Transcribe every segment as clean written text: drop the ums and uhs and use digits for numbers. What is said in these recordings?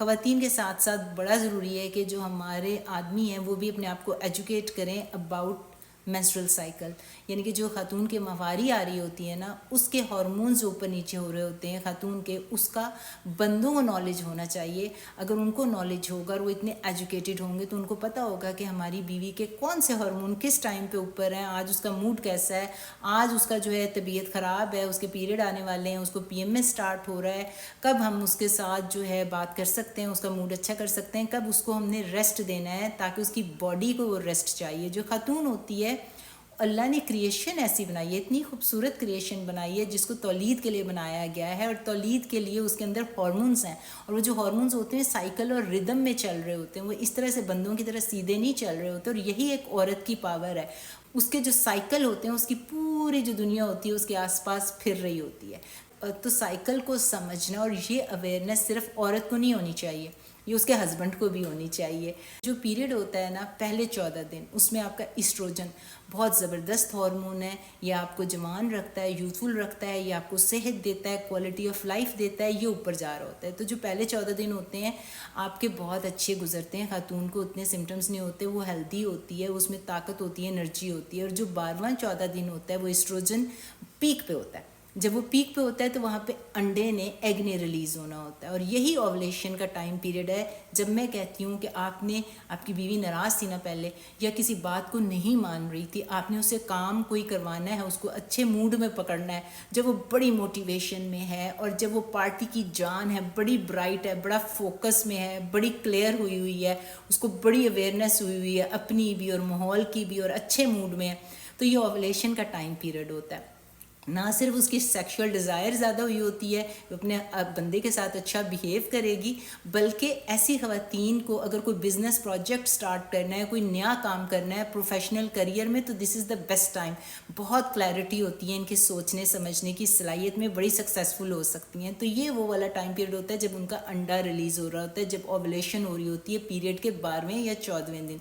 ख़वातीन के साथ साथ बड़ा ज़रूरी है कि जो हमारे आदमी हैं वो भी अपने आप को एजुकेट करें अबाउट मेंस्ट्रुअल साइकिल, यानी कि जो खातून के माहवारी आ रही होती है ना, उसके हार्मोन्स ऊपर नीचे हो रहे होते हैं खातून के, उसका बंदों को नॉलेज होना चाहिए। अगर उनको नॉलेज होगा और वो इतने एजुकेटेड होंगे तो उनको पता होगा कि हमारी बीवी के कौन से हार्मोन किस टाइम पे ऊपर हैं, आज उसका मूड कैसा है, आज उसका जो है तबीयत ख़राब है, उसके पीरियड आने वाले हैं, उसको PMS स्टार्ट हो रहा है, कब हम उसके साथ जो है बात कर सकते हैं, उसका मूड अच्छा कर सकते हैं, कब उसको हमने रेस्ट देना है ताकि उसकी बॉडी को वो रेस्ट चाहिए। जो खातून होती है, अल्लाह ने क्रिएशन ऐसी बनाई है, इतनी खूबसूरत क्रिएशन बनाई है जिसको तौलीद के लिए बनाया गया है, और तौलीद के लिए उसके अंदर हार्मोन्स हैं, और वो जो हार्मोन्स होते हैं साइकिल और रिदम में चल रहे होते हैं, वो इस तरह से बंदों की तरह सीधे नहीं चल रहे होते। और यही एक औरत की पावर है, उसके जो साइकिल होते हैं, उसकी पूरी जो दुनिया होती है उसके आसपास फिर रही होती है। तो साइकिल को समझना और ये अवेयरनेस सिर्फ औरत को नहीं होनी चाहिए, ये उसके हस्बैंड को भी होनी चाहिए। जो पीरियड होता है ना, पहले 14 दिन, उसमें आपका ईस्ट्रोजन बहुत ज़बरदस्त हार्मोन है, ये आपको जवान रखता है, यूथफुल रखता है, ये आपको सेहत देता है, क्वालिटी ऑफ लाइफ देता है, ये ऊपर जा रहा होता है। तो जो पहले 14 दिन होते हैं आपके बहुत अच्छे गुजरते हैं, खातून को उतने सिम्टम्स नहीं होते, वो हेल्दी होती है, उसमें ताकत होती है, एनर्जी होती है। और जो 12वां 14 दिन होता है वो ईस्ट्रोजन पीक पे होता है। जब वो पीक पे होता है तो वहाँ पे अंडे ने, एग ने रिलीज़ होना होता है, और यही ओवुलेशन का टाइम पीरियड है। जब मैं कहती हूँ कि आपकी बीवी नाराज़ थी ना पहले, या किसी बात को नहीं मान रही थी, आपने उसे काम कोई करवाना है, उसको अच्छे मूड में पकड़ना है, जब वो बड़ी मोटिवेशन में है और जब वो पार्टी की जान है, बड़ी ब्राइट है, बड़ा फोकस में है, बड़ी क्लियर हुई हुई है, उसको बड़ी अवेयरनेस हुई हुई है अपनी भी और माहौल की भी, और अच्छे मूड में है, तो ये ओवुलेशन का टाइम पीरियड होता है। ना सिर्फ उसकी सेक्सुअल डिज़ायर ज़्यादा हुई होती है, वो अपने बंदे के साथ अच्छा बिहेव करेगी, बल्कि ऐसी ख़वातीन को अगर कोई बिज़नेस प्रोजेक्ट स्टार्ट करना है, कोई नया काम करना है प्रोफेशनल करियर में, तो this is the best time. बहुत क्लैरिटी होती है इनके सोचने समझने की सलाहियत में, बड़ी सक्सेसफुल हो सकती हैं। तो ये वो वाला टाइम पीरियड होता है जब उनका अंडा रिलीज़ हो रहा होता है, जब ओवुलेशन हो रही होती है पीरियड के 12वें या 14वें दिन।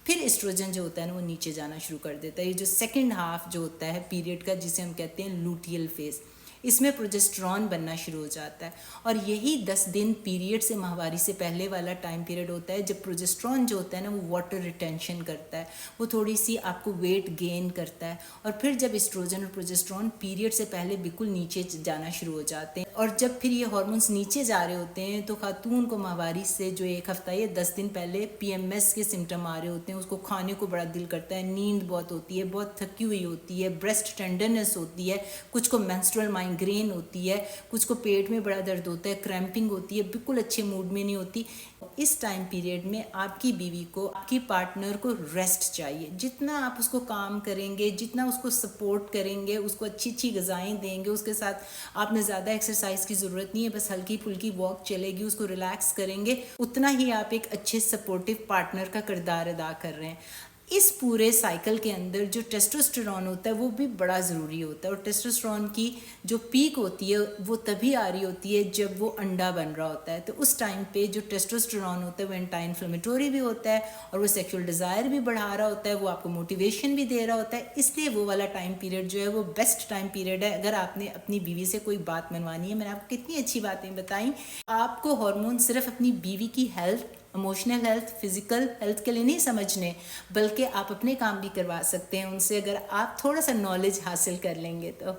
फिर एस्ट्रोजन जो होता है ना वो नीचे जाना शुरू कर देता है। ये जो सेकंड हाफ जो होता है पीरियड का, जिसे हम कहते हैं लूटियल फेज, इसमें प्रोजेस्टेरॉन बनना शुरू हो जाता है। और यही 10 दिन पीरियड से, माहवारी से पहले वाला टाइम पीरियड होता है जब प्रोजेस्टेरॉन जो होता है ना वो वाटर रिटेंशन करता है, वो थोड़ी सी आपको वेट गेन करता है। और फिर जब एस्ट्रोजन और प्रोजेस्टेरॉन पीरियड से पहले बिल्कुल नीचे जाना शुरू हो जाते हैं, और जब फिर ये हार्मोन्स नीचे जा रहे होते हैं तो खातून को माहवारी से जो 1 हफ्ता या 10 दिन पहले PMS के सिम्टम आ रहे होते हैं, उसको खाने को बड़ा दिल करता है, नींद बहुत होती है, बहुत थकी हुई होती है, ब्रेस्ट टेंडरनेस होती है, कुछ को मेंस्ट्रुअल माइग्रेन होती है, कुछ को पेट में बड़ा दर्द होता है, क्रैम्पिंग होती है, बिल्कुल अच्छे मूड में नहीं होती। इस टाइम पीरियड में आपकी बीवी को, आपकी पार्टनर को रेस्ट चाहिए। जितना आप उसको काम करेंगे, जितना उसको सपोर्ट करेंगे, उसको अच्छी अच्छी ग़िज़ाएँ देंगे, उसके साथ आपने ज़्यादा एक्सरसाइज की ज़रूरत नहीं है, बस हल्की फुल्की वॉक चलेगी, उसको रिलैक्स करेंगे, उतना ही आप एक अच्छे सपोर्टिव पार्टनर का किरदार अदा कर रहे हैं। इस पूरे साइकिल के अंदर जो टेस्टोस्टेरॉन होता है वो भी बड़ा ज़रूरी होता है, और टेस्टोस्टेरॉन की जो पीक होती है वो तभी आ रही होती है जब वो अंडा बन रहा होता है। तो उस टाइम पे जो टेस्टोस्टेरॉन होता है वो एंटी इन्फ्लेमेटरी भी होता है, और वो सेक्सुअल डिज़ायर भी बढ़ा रहा होता है, वो आपको मोटिवेशन भी दे रहा होता है। इसलिए वो वाला टाइम पीरियड जो है वो बेस्ट टाइम पीरियड है अगर आपने अपनी बीवी से कोई बात मनवानी है। मैंने आपको कितनी अच्छी बातें बताई। आपको हार्मोन सिर्फ अपनी बीवी की health, emotional health, physical health के लिए नहीं समझने, बल्कि आप अपने काम भी करवा सकते हैं उनसे, अगर आप थोड़ा सा नॉलेज हासिल कर लेंगे तो।